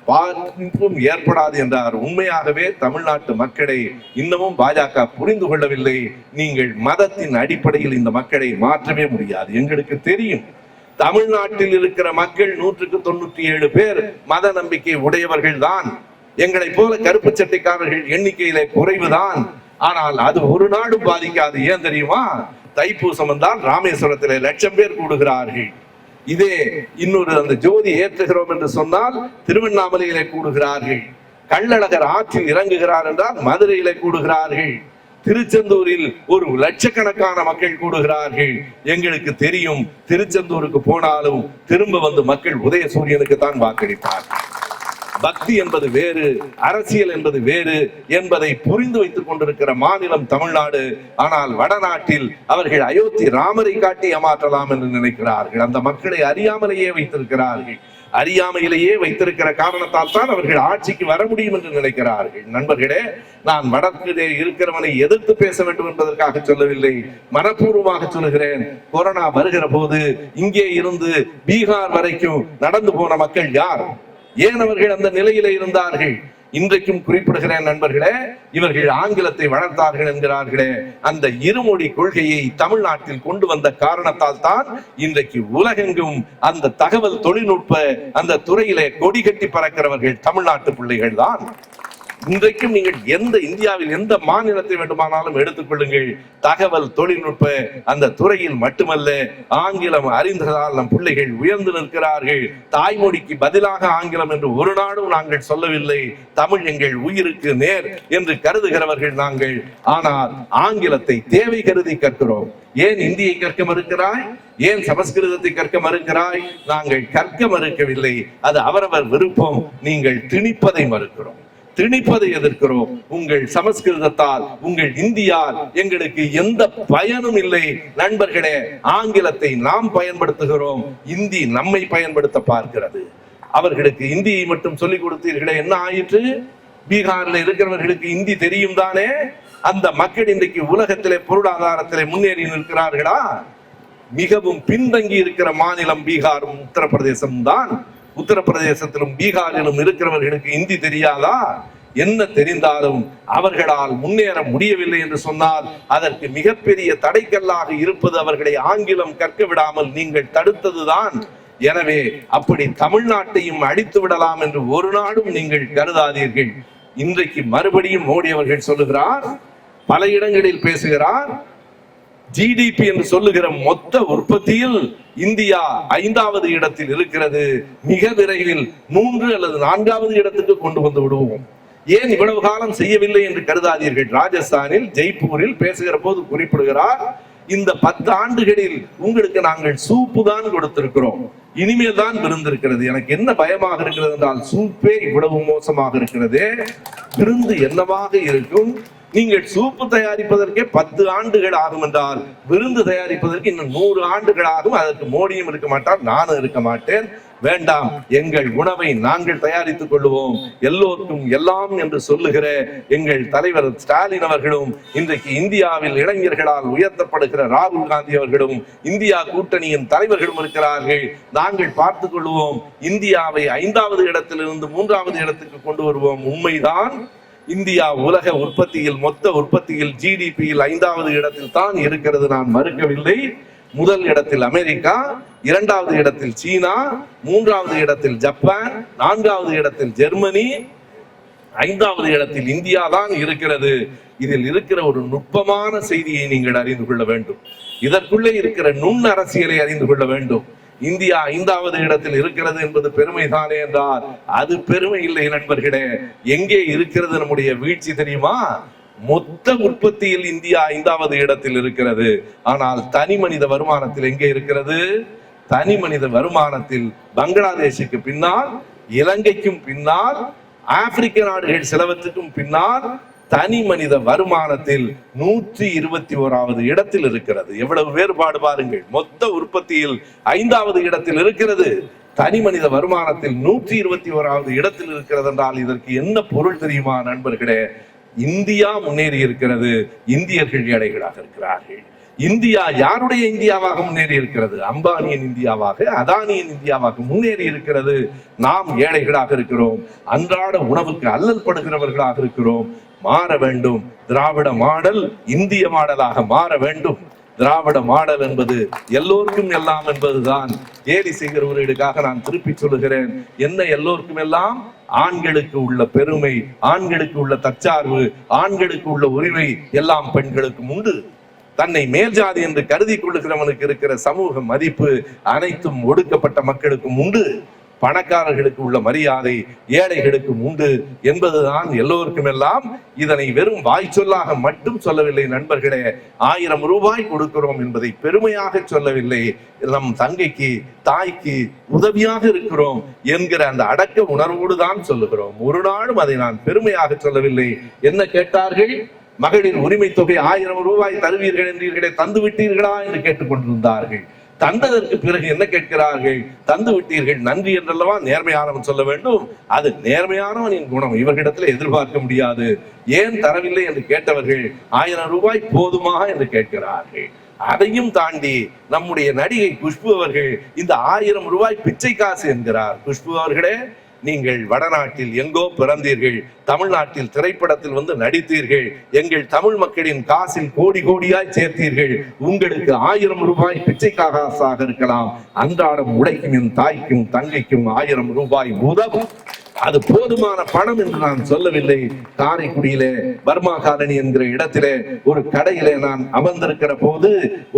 பாதிப்பும் ஏற்படாது என்றார். உண்மையாகவே தமிழ்நாட்டு மக்களை இன்னமும் பாஜக புரிந்து கொள்ளவில்லை. நீங்கள் மதத்தின் அடிப்படையில் இந்த மக்களை மாற்றவே முடியாது. எங்களுக்கு தெரியும், தமிழ்நாட்டில் இருக்கிற மக்கள் 197 பேர் மத நம்பிக்கை உடையவர்கள் தான். எங்களை போல கருப்பு சட்டைக்காரர்கள் எண்ணிக்கையிலே குறைவுதான். ஆனால் அது ஒரு நாடும் பாதிக்காது. ஏன் தெரியுமா? தைப்பூசம் வந்தால் ராமேஸ்வரத்திலே 1,00,000 பேர் கூடுகிறார்கள். இதே இன்னொரு அந்த ஜோதி ஏற்றுகிறோம் என்று சொன்னால் திருவண்ணாமலையிலே கூடுகிறார்கள். கள்ளழகர் ஆற்றில் இறங்குகிறார் என்றால் மதுரையிலே கூடுகிறார்கள். திருச்செந்தூரில் ஒரு லட்சக்கணக்கான மக்கள் கூடுகிறார்கள். எங்களுக்கு தெரியும், திருச்செந்தூருக்கு போனாலும் திரும்ப வந்து மக்கள் உதயசூரியனுக்கு தான் வாக்களிப்பார்கள். பக்தி என்பது வேறு, அரசியல் என்பது வேறு என்பதை புரிந்து வைத்துக் கொண்டிருக்கிற மாநிலம் தமிழ்நாடு. ஆனால் வடநாட்டில் அவர்கள் அயோத்தி ராமரை காட்டி ஏமாற்றலாம் என்று நினைக்கிறார்கள். அந்த மக்களை அறியாமலேயே வைத்திருக்கிறார்கள். அறியாமையிலேயே வைத்திருக்கிற காரணத்தால் தான் அவர்கள் ஆட்சிக்கு வர முடியும் என்று நினைக்கிறார்கள். நண்பர்களே, நான் வடக்கிலே இருக்கிறவனை எதிர்த்து பேச வேண்டும் என்பதற்காக சொல்லவில்லை, மனப்பூர்வமாக சொல்லுகிறேன். கொரோனா வருகிற போது இங்கே இருந்து பீகார் வரைக்கும் நடந்து போன மக்கள் யார்? ஏன் அவர்கள் அந்த நிலையிலே இருந்தார்கள்? இன்றைக்கும் குறிப்பிடுகிறேன் நண்பர்களே, இவர்கள் ஆங்கிலத்தை வளர்த்தார்கள் என்கிறார்களே, அந்த இருமொழி கொள்கையை தமிழ்நாட்டில் கொண்டு வந்த காரணத்தால் தான் இன்றைக்கு உலகெங்கும் அந்த தகவல் தொழில்நுட்ப அந்த துறையிலே கொடி கட்டி பறக்கிறவர்கள் தமிழ்நாட்டு பிள்ளைகள் தான். இன்றைக்கும் நீங்கள் இந்தியாவில் எந்த மாநிலத்தை வேண்டுமானாலும் எடுத்துக்கொள்ளுங்கள், தகவல் தொழில்நுட்ப அந்த துறையில் மட்டுமல்ல, ஆங்கிலம் அறிந்ததால் நம் பிள்ளைகள் உயர்ந்து நிற்கிறார்கள். தாய்மொழிக்கு பதிலாக ஆங்கிலம் என்று ஒரு நாளும் நாங்கள் சொல்லவில்லை. தமிழ் எங்கள் உயிருக்கு நேர் என்று கருதுகிறவர்கள் நாங்கள். ஆனால் ஆங்கிலத்தை தேவை கருதி கற்கிறோம். ஏன் இந்தியை கற்க மறுக்கிறாய்? ஏன் சமஸ்கிருதத்தை கற்க மறுக்கிறாய்? நாங்கள் கற்க மறுக்கவில்லை, அது அவரவர் விருப்பம். நீங்கள் திணிப்பதை மறுக்கிறோம், திணிப்பதை எதிர்க்கிறோம். உங்கள் சமஸ்கிருதத்தால், உங்கள் இந்தியால் எங்களுக்கு எந்த பயனும் இல்லை. நண்பர்களே, ஆங்கிலத்தை நாம் பயன்படுத்துகிறோம், இந்தி நம்மை பயன்படுத்த பார்க்கிறது. அவர்களுக்கு இந்தியை மட்டும் சொல்லிக் கொடுத்தீர்களே, என்ன ஆயிற்று? பீகாரில் இருக்கிறவர்களுக்கு இந்தி தெரியும் தானே? அந்த மக்கள் இன்றைக்கு உலகத்திலே பொருளாதாரத்திலே முன்னேறி நிற்கிறார்களா? மிகவும் பின்தங்கி இருக்கிற மாநிலம் பீகாரும் உத்தரப்பிரதேசம் தான். உத்தரப்பிரதேசத்திலும் பீகாரிலும் இருக்கிறவர்களுக்கு இந்தி தெரியாதா? என்ன தெரிந்தாலும் அவர்களால் முன்னேற முடியவில்லை என்று சொன்னால் அதற்கு மிகப்பெரிய தடைக்கல்லாக இருப்பது அவர்களை ஆங்கிலம் கற்க விடாமல் நீங்கள் தடுத்ததுதான். எனவே அப்படி தமிழ்நாட்டையும் அழித்து விடலாம் என்று ஒரு நாளும் நீங்கள் கருதாதீர்கள். இன்றைக்கு மறுபடியும் மோடி அவர்கள் சொல்லுகிறார், பல இடங்களில் பேசுகிறார், ஜிடிபி என்று சொல்லுகிற மொத்த உற்பத்தியில் இந்தியா 5வது இடத்தில் இருக்கிறது. மிக விரைவில் 3 அல்லது 4வது இடத்துக்கு கொண்டு வந்து விடுவோம். ஏன் இவ்வளவு காலம் செய்யவில்லை என்று கருதாதீர்கள். ராஜஸ்தானில் ஜெய்ப்பூரில் பேசுகிற போது குறிப்பிடுகிறார், இந்த 10 ஆண்டுகளில் உங்களுக்கு நாங்கள் சூப்பு தான் கொடுத்திருக்கிறோம், இனிமேல் தான் விருந்திருக்கிறது. எனக்கு என்ன பயமாக இருக்கிறது என்றால், சூப்பே இவ்வளவு மோசமாக இருக்கிறது, விருந்து என்னவாக இருக்கும்? நீங்கள் சூப்பு தயாரிப்பதற்கே 10 ஆண்டுகள் ஆகும் என்றால் விருந்து தயாரிப்பதற்கு இன்னும் 100 ஆண்டுகள் ஆகும். அதற்கு மோடியும் இருக்க மாட்டார், நானும் இருக்க மாட்டேன். வேண்டாம், எங்கள் உணவை நாங்கள் தயாரித்துக் கொள்வோம், எல்லோருக்கும் எல்லாம் என்று சொல்லுகிற எங்கள் தலைவர் ஸ்டாலின் அவர்களும், இன்றைக்கு இந்தியாவில் இளைஞர்களால் உயர்த்தப்படுகிற ராகுல் காந்தி அவர்களும், இந்தியா கூட்டணியின் தலைவர்களும் இருக்கிறார்கள். நாங்கள் பார்த்துக் கொள்வோம், இந்தியாவை 5வது இடத்திலிருந்து 3வது இடத்துக்கு கொண்டு வருவோம். உண்மைதான், இந்தியா உலக உற்பத்தியில், மொத்த உற்பத்தியில், ஜிடிபியில் 5வது இடத்தில் தான் இருக்கிறது, நான் மறுக்கவில்லை. முதல் இடத்தில் அமெரிக்கா, 2வது இடத்தில் சீனா, 3வது இடத்தில் ஜப்பான், 4வது இடத்தில் ஜெர்மனி, 5வது இடத்தில் இந்தியா தான் இருக்கிறது. இதில் இருக்கிற ஒரு நுட்பமான செய்தியை நீங்கள் அறிந்து கொள்ள வேண்டும். இதற்குள்ளே இருக்கிற நுண் அரசியலை அறிந்து கொள்ள வேண்டும். இந்தியா 5வது இடத்தில் இருக்கிறது என்பது பெருமைதானே என்றால் அது பெருமை இல்லை நண்பர்களே. எங்கே இருக்கிறது நம்முடைய வீழ்ச்சி தெரியுமா? மொத்த உற்பத்தியில் இந்தியா 5வது இடத்தில் இருக்கிறது. ஆனால் தனி மனித வருமானத்தில் எங்கே இருக்கிறது? தனி மனித வருமானத்தில் பங்களாதேஷுக்கு பின்னால், இலங்கைக்கும் பின்னால், ஆப்பிரிக்க நாடுகள் சிலவற்றுக்கும் பின்னால் தனி மனித வருமானத்தில் 121வது இடத்தில் இருக்கிறது. எவ்வளவு வேறுபாடு பாருங்கள். மொத்த உற்பத்தியில் 5வது இடத்தில் இருக்கிறது, தனி மனித வருமானத்தில் 121வது இடத்தில் இருக்கிறது என்றால் இதற்கு என்ன பொருள் தெரியுமா நண்பர்களே? இந்தியா முன்னேறி இருக்கிறது, இந்தியர்கள் ஏழைகளாக இருக்கிறார்கள். இந்தியா யாருடைய இந்தியாவாக முன்னேறி இருக்கிறது? அம்பானியின் இந்தியாவாக, அதானியின் இந்தியாவாக முன்னேறி இருக்கிறது. நாம் ஏழைகளாக இருக்கிறோம், அன்றாட உணவுக்கு அல்லல் படுகிறவர்களாக இருக்கிறோம். மாற வேண்டும். திராவிட மாடல் இந்திய மாடலாக மாற வேண்டும். திராவிட மாடல் என்பது எல்லோருக்கும் எல்லாம் என்பதுதான். ஏரி செய்கிறவர்களுக்காக நான் திருப்பி சொல்லுகிறேன், என்ன எல்லோருக்கும் எல்லாம்? ஆண்களுக்கு உள்ள பெருமை, ஆண்களுக்கு உள்ள தற்சார்பு, ஆண்களுக்கு உள்ள உரிமை எல்லாம் பெண்களுக்கும் உண்டு. தன்னை மேல் ஜாதி என்று கருதி கொள்ளுகிறவனுக்கு இருக்கிற சமூக மதிப்பு அனைத்தும் ஒடுக்கப்பட்ட மக்களுக்கும் உண்டு. பணக்காரர்களுக்கு உள்ள மரியாதை ஏழைகளுக்கும் உண்டு என்பதுதான் எல்லோருக்கும் எல்லாம். இதனை வெறும் வாய் சொல்லாக மட்டும் சொல்லவில்லை நண்பர்களே. 1000 ரூபாய் கொடுக்கிறோம் என்பதை பெருமையாக சொல்லவில்லை. நம் தங்கைக்கு தாய்க்கு உதவியாக இருக்கிறோம் என்கிற அந்த அடக்க உணர்வோடு தான் சொல்லுகிறோம். ஒரு நாளும் அதை நான் பெருமையாக சொல்லவில்லை. என்ன கேட்டார்கள்? மகளிர் உரிமை தொகை 1000 ரூபாய் தருவீர்கள் என்றீர்களே, தந்து விட்டீர்களா என்று கேட்டுக்கொண்டிருந்தார்கள். தந்ததற்கு பிறகு என்ன கேட்கிறார்கள்? தந்து விட்டீர்கள், நன்றி என்றல்லவா நேர்மையானவன் சொல்ல வேண்டும். அது நேர்மையானவனின் குணம். இவர்களிடத்தில் எதிர்பார்க்க முடியாது. ஏன் தரவில்லை என்று கேட்டவர்கள் 1000 ரூபாய் போதுமா என்று கேட்கிறார்கள். அதையும் தாண்டி நம்முடைய நடிகை குஷ்பு அவர்கள் இந்த 1000 ரூபாய் பிச்சை காசு என்கிறார். குஷ்பு அவர்களே, நீங்கள் வடநாட்டில் எங்கோ பிறந்தீர்கள், தமிழ்நாட்டில் திரைப்படத்தில் வந்து நடித்தீர்கள், எங்கள் தமிழ் மக்களின் காசில் கோடி கோடியாய் சேர்த்தீர்கள். உங்களுக்கு 1000 ரூபாய் பிச்சை காசாக இருக்கலாம். அன்றாடம் உழைக்கும் என் தாய்க்கும் தங்கைக்கும் 1000 ரூபாய் உதவும். அது போதுமான பணம் என்று நான் சொல்லவில்லை. காரைக்குடியிலே பர்மா காலனி என்கிற இடத்திலே ஒரு கடையிலே நான் அமர்ந்திருக்கிற போது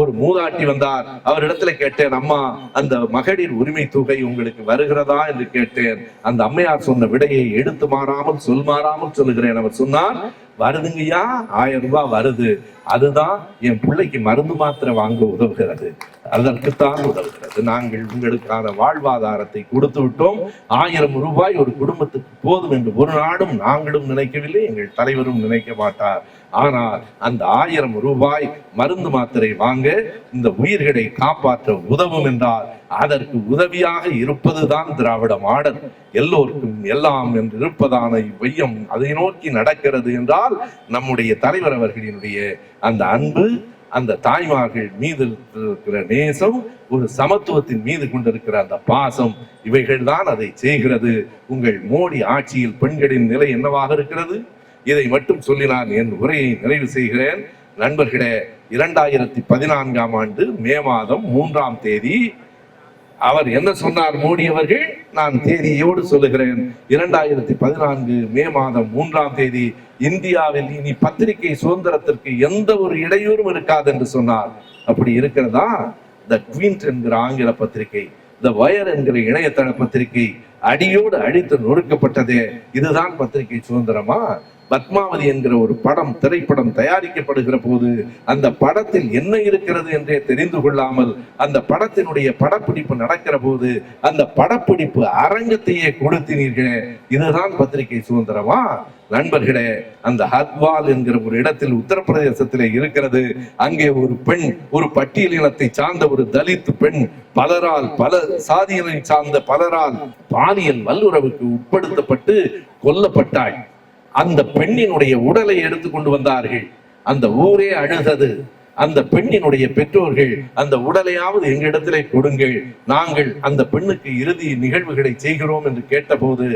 ஒரு மூதாட்டி வந்தார். அவரிடத்துல கேட்டேன், அம்மா, அந்த மகளிர் உரிமை தொகை உங்களுக்கு வருகிறதா என்று கேட்டேன். அந்த அம்மையார் சொன்ன விடையை எடுத்து மாறாமல் சொல் மாறாமல் சொல்லுகிறேன். அவர் சொன்னார், வருதுங்கய்யா, 1000 ரூபாய் வருது. அதுதான் என் பிள்ளைக்கு மருந்து மாத்திரை வாங்க உதவுகிறது, அதற்குத்தான் உதவுகிறது. நாங்கள் உங்களுக்கான வாழ்வாதாரத்தை கொடுத்து விட்டோம். 1000 ரூபாய் ஒரு குடும்பத்துக்கு போதும் என்று ஒரு நாளும் நாங்களும் நினைக்கவில்லை, எங்கள் தலைவரும் நினைக்க மாட்டார். ஆனால் அந்த 1000 ரூபாய் மருந்து மாத்திரை வாங்க, இந்த உயிர்களை காப்பாற்ற உதவும் என்றால் அதற்கு உதவியாக இருப்பதுதான் திராவிட மாடல். எல்லோருக்கும் எல்லாம் என்று இருப்பதான வையம் அதை நோக்கி நடக்கிறது என்றால் நம்முடைய தலைவர் அவர்களினுடைய அந்த அன்பு, அந்த தாய்மார்கள் மீது இருக்கிற நேசம், ஒரு சமத்துவத்தின் மீது கொண்டிருக்கிற அந்த பாசம், இவைகள் தான் அதை செய்கிறது. உங்கள் மோடி ஆட்சியில் பெண்களின் நிலை என்னவாக இருக்கிறது? இதை மட்டும் சொல்லி நான் என் உரையை நிறைவு செய்கிறேன். நண்பர்களே, 2014ஆம் ஆண்டு மே மாதம் 3ஆம் தேதி அவர் என்ன சொன்னார் மோடி அவர்கள்? நான் தேதியோடு சொல்லுகிறேன். 2014 மே மாதம் 3ஆம் தேதி இந்தியாவில் இனி பத்திரிகை சுதந்திரத்திற்கு எந்த ஒரு இடையூறும் இருக்காது என்று சொன்னார். அப்படி இருக்கிறதா? த குவிண்ட் என்கிற ஆங்கில பத்திரிகை, த வயர் என்கிற இணையதள பத்திரிகை அடியோடு அடித்து நொறுக்கப்பட்டதே. இதுதான் பத்திரிகை சுதந்திரமா? பத்மாவதி என்கிற ஒரு படம், திரைப்படம் தயாரிக்கப்படுகிற போது அந்த படத்தில் என்ன இருக்கிறது என்றே தெரிந்து கொள்ளாமல் அந்த படத்தினுடைய படப்பிடிப்பு நடக்கிற போது அந்த படப்பிடிப்பு அரங்கத்தையே கொடுத்தினீர்களே, இதுதான் பத்திரிகை சுதந்திரமா? நண்பர்களே, அந்த ஹத்வால் என்கிற ஒரு இடத்தில் உத்தரப்பிரதேசத்திலே இருக்கிறது. அங்கே ஒரு பெண், ஒரு பட்டியலினத்தை சார்ந்த ஒரு தலித் பெண், பல சாதியினை சார்ந்த பலரால் பாலியல் வல்லுறவுக்கு உட்படுத்தப்பட்டு கொல்லப்பட்டாள். அந்த பெண்ணினுடைய உடலை எடுத்து கொண்டு வந்தார்கள். அந்த ஊரே அழுதது. அந்த பெண்ணினுடைய பெற்றோர்கள், அந்த உடலையாவது எங்களிடத்திலே கொடுங்கள், நாங்கள் அந்த பெண்ணுக்கு இறுதி நிகழ்வுகளை செய்கிறோம் என்று கேட்டபோது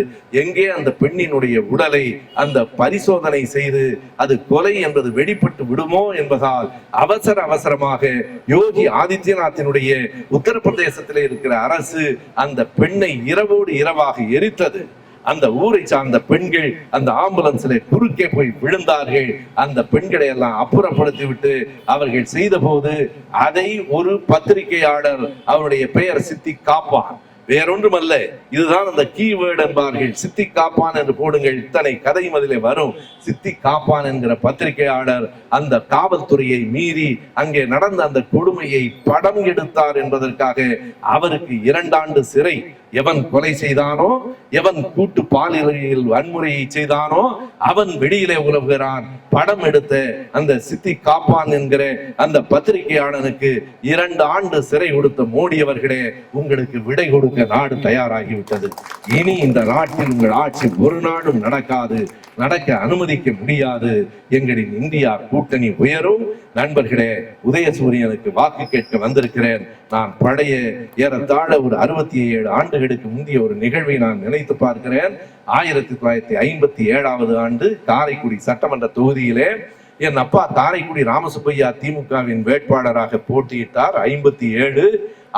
எங்கே அந்த பெண்ணினுடைய உடலை அந்த பரிசோதனை செய்து அது கொலை என்பது வெளிப்பட்டு விடுமோ என்பதால் அவசரமாக யோகி ஆதித்யநாத்தினுடைய உத்தரப்பிரதேசத்திலே இருக்கிற அரசு அந்த பெண்ணை இரவோடு இரவாக எரித்தது. அந்த ஊரை சார்ந்த பெண்கள் அந்த ஆம்புலன்ஸ்ல குறுக்கே போய் விழுந்தார்கள். அந்த பெண்களை எல்லாம் அப்புறப்படுத்தி விட்டு அவர்கள் செய்த போது அதை ஒரு பத்திரிகையாளர், அவருடைய பெயர் சித்திக் காப்பான், வேறொன்றுமல்ல, இதுதான் அந்த கீவேர்டு என்பார்கள். சித்திக் காப்பான் என்று போடுங்கள், இத்தனை கதையும் அதிலே வரும். சித்திக் காப்பான் என்கிற பத்திரிகையாளர் அந்த காவல்துறையை மீறி அங்கே நடந்த அந்த கொடுமையை படம் எடுத்தார் என்பதற்காக அவருக்கு 2 ஆண்டு சிறை. எவன் கொலை செய்தானோ, எவன் கூட்டு பாலியல் வன்முறையை செய்தானோ அவன் வெளியிலே உலவுகிறான். படம் எடுத்த அந்த சித்திக் காப்பான் என்கிற அந்த பத்திரிகையாளனுக்கு 2 ஆண்டு சிறை கொடுத்த மோடி அவர்களே, உங்களுக்கு விடை கொடுக்க நாடு தயாராகிவிட்டது. இனி இந்த நாட்டில் உங்கள் ஆட்சி ஒரு நாடும் நடக்காது, நடக்க அனுமதிக்க முடியாது. எங்களின் இந்தியா கூட்டணி உயரும். நண்பர்களே, உதயசூரியனுக்கு வாக்கு கேட்க வந்திருக்கிறேன். நான் பழைய ஏறத்தாழ ஒரு 67 ஆண்டுகளுக்கு முந்தைய ஒரு நிகழ்வை நான் நினைத்து பார்க்கிறேன். 1957ஆவது ஆண்டு காரைக்குடி சட்டமன்ற தொகுதியிலே என் அப்பா காரைக்குடி ராமசுப்பையா திமுகவின் வேட்பாளராக போட்டியிட்டார். 57.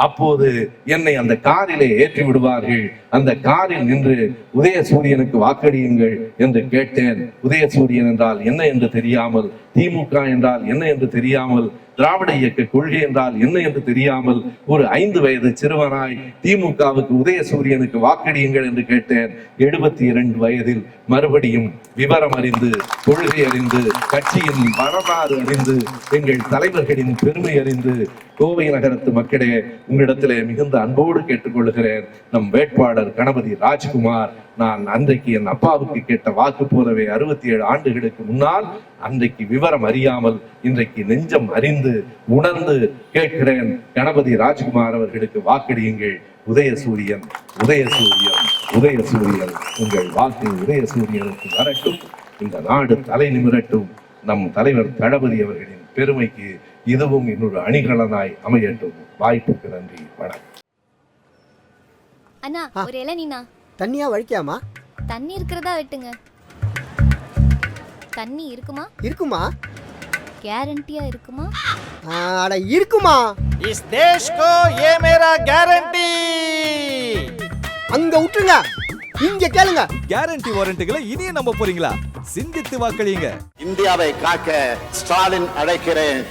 அப்போது என்னை அந்த காரிலே ஏற்றி விடுவார்கள். அந்த காரில் நின்று உதயசூரியனுக்கு வாக்களியுங்கள் என்று கேட்டேன். உதயசூரியன் என்றால் என்ன என்று தெரியாமல், திமுக என்றால் என்ன என்று தெரியாமல், திராவிட இயக்க கொள்கை என்றால் என்ன என்று தெரியாமல் ஒரு 5 வயது சிறுவனாய் திமுகவுக்கு உதயசூரியனுக்கு வாக்களியுங்கள் என்று கேட்டேன். 72 வயதில் மறுபடியும் விவரம் அறிந்து, கொள்கை அறிந்து, கட்சியின் வரலாறு அறிந்து, எங்கள் தலைவர்களின் பெருமை அறிந்து, கோவை நகரத்து மக்களே, உங்களிடத்திலே மிகுந்த அன்போடு கேட்டுக்கொள்கிறேன். நம் வேட்பாளர் கணபதி ராஜ்குமார், நான் அன்றைக்கு என் அப்பாவுக்கு கேட்ட வாக்கு போலவே 67 ஆண்டுகளுக்கு முன்னால் அன்றைக்கு விவரம் அறியாமல் இன்றைக்கு நெஞ்சம் அறிந்து உணர்ந்து கேட்கிறேன். கணபதி ராஜ்குமார் அவர்களுக்கு வாக்களியுங்கள். உதயசூரியன், உதயசூரியன், உதயசூரியன். உங்கள் வாக்கு உதயசூரியனுக்கு வரட்டும். இந்த நாடு தலை நிமிரட்டும். நம் தலைவர் தளபதி அவர்களின் பெருமைக்கு இதுவும் இன்னொரு அணிகலனாய் அமையட்டும். வாய்ப்புக்கு நன்றி, வணக்கம். அண்ணா ஒரு இளநீண்ணா. தண்ணியா வழிக்காமா? தண்ணி இருக்கிறதா வெட்டுங்க. தண்ணி இருக்குமா? இருக்குமா? கேரண்டியா இருக்குமா? அட இருக்குமா? इस देश को ये मेरा गारंटी. அங்க விட்டுருங்க, இங்க கேளுங்க. கேரண்டி வாரண்டிகளை இனியும் நம்ப போறீங்களா? சிந்தித்து வாக்களியுங்க. இந்தியாவை காக்க ஸ்டாலின் அழைக்கிறேன்.